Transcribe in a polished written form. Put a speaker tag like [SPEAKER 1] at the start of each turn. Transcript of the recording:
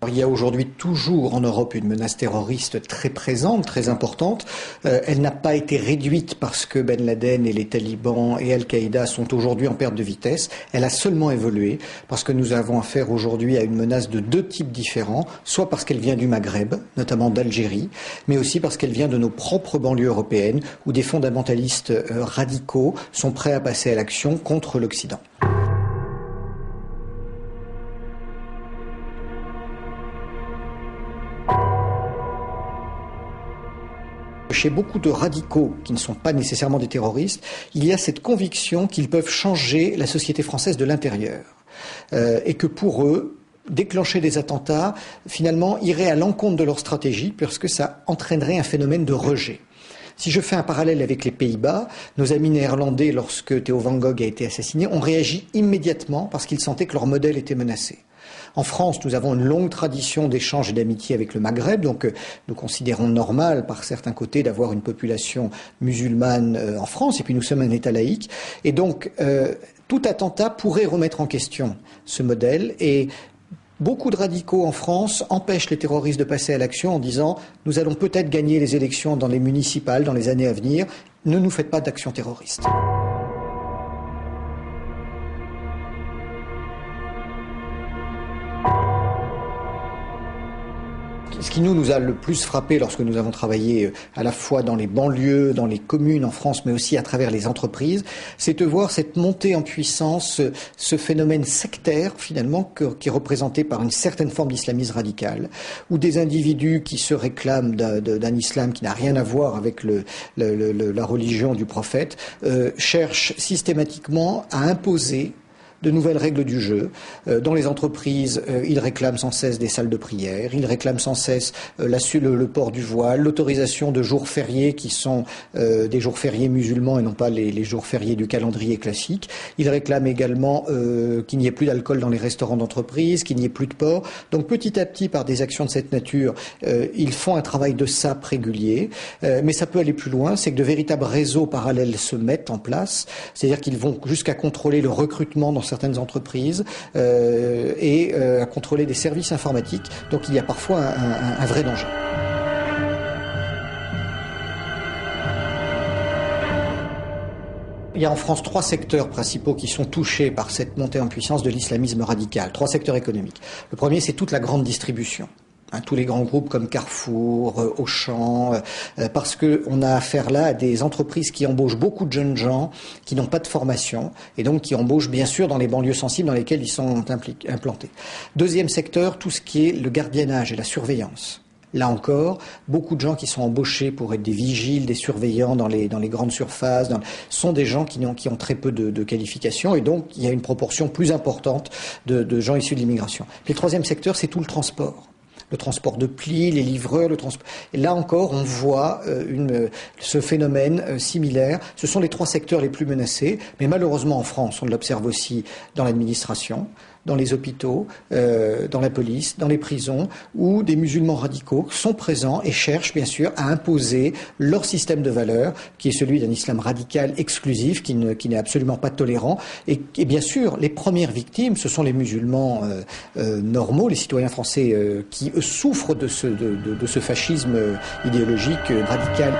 [SPEAKER 1] Il y a aujourd'hui toujours en Europe une menace terroriste très présente, très importante. Elle n'a pas été réduite parce que Ben Laden et les talibans et Al-Qaïda sont aujourd'hui en perte de vitesse. Elle a seulement évolué parce que nous avons affaire aujourd'hui à une menace de deux types différents, soit parce qu'elle vient du Maghreb, notamment d'Algérie, mais aussi parce qu'elle vient de nos propres banlieues européennes où des fondamentalistes radicaux sont prêts à passer à l'action contre l'Occident. Chez beaucoup de radicaux qui ne sont pas nécessairement des terroristes, il y a cette conviction qu'ils peuvent changer la société française de l'intérieur. Et que pour eux, déclencher des attentats, finalement, irait à l'encontre de leur stratégie, puisque ça entraînerait un phénomène de rejet. Si je fais un parallèle avec les Pays-Bas, nos amis néerlandais, lorsque Theo van Gogh a été assassiné, ont réagi immédiatement parce qu'ils sentaient que leur modèle était menacé. En France, nous avons une longue tradition d'échange et d'amitié avec le Maghreb, donc nous considérons normal par certains côtés d'avoir une population musulmane en France, et puis nous sommes un État laïque, et donc tout attentat pourrait remettre en question ce modèle, et beaucoup de radicaux en France empêchent les terroristes de passer à l'action en disant « nous allons peut-être gagner les élections dans les municipales dans les années à venir, ne nous faites pas d'action terroriste ». Ce qui nous a le plus frappé lorsque nous avons travaillé à la fois dans les banlieues, dans les communes en France, mais aussi à travers les entreprises, c'est de voir cette montée en puissance, ce phénomène sectaire finalement qui est représenté par une certaine forme d'islamisme radical, où des individus qui se réclament d'un islam qui n'a rien à voir avec la religion du prophète, cherchent systématiquement à imposer de nouvelles règles du jeu. Dans les entreprises, ils réclament sans cesse des salles de prière, ils réclament sans cesse le port du voile, l'autorisation de jours fériés qui sont des jours fériés musulmans et non pas les jours fériés du calendrier classique. Ils réclament également qu'il n'y ait plus d'alcool dans les restaurants d'entreprise, qu'il n'y ait plus de porc. Donc petit à petit, par des actions de cette nature, ils font un travail de sape régulier. Mais ça peut aller plus loin, c'est que de véritables réseaux parallèles se mettent en place, c'est-à-dire qu'ils vont jusqu'à contrôler le recrutement dans certaines entreprises et à contrôler des services informatiques. Donc il y a parfois un vrai danger. Il y a en France 3 secteurs principaux qui sont touchés par cette montée en puissance de l'islamisme radical. 3 secteurs économiques. Le premier, c'est toute la grande distribution. Tous les grands groupes comme Carrefour, Auchan, parce qu'on a affaire là à des entreprises qui embauchent beaucoup de jeunes gens qui n'ont pas de formation et donc qui embauchent bien sûr dans les banlieues sensibles dans lesquelles ils sont implantés. Deuxième secteur, tout ce qui est le gardiennage et la surveillance. Là encore, beaucoup de gens qui sont embauchés pour être des vigiles, des surveillants dans les grandes surfaces, sont des gens qui ont très peu de qualifications et donc il y a une proportion plus importante de gens issus de l'immigration. Puis le troisième secteur, c'est tout le transport. Le transport de plis, les livreurs, Et là encore, on voit ce phénomène similaire. Ce sont les 3 secteurs les plus menacés, mais malheureusement en France, on l'observe aussi dans l'administration, dans les hôpitaux, dans la police, dans les prisons, où des musulmans radicaux sont présents et cherchent bien sûr à imposer leur système de valeurs, qui est celui d'un islam radical exclusif, qui n'est absolument pas tolérant. Et bien sûr, les premières victimes, ce sont les musulmans normaux, les citoyens français qui souffrent de ce fascisme idéologique radical.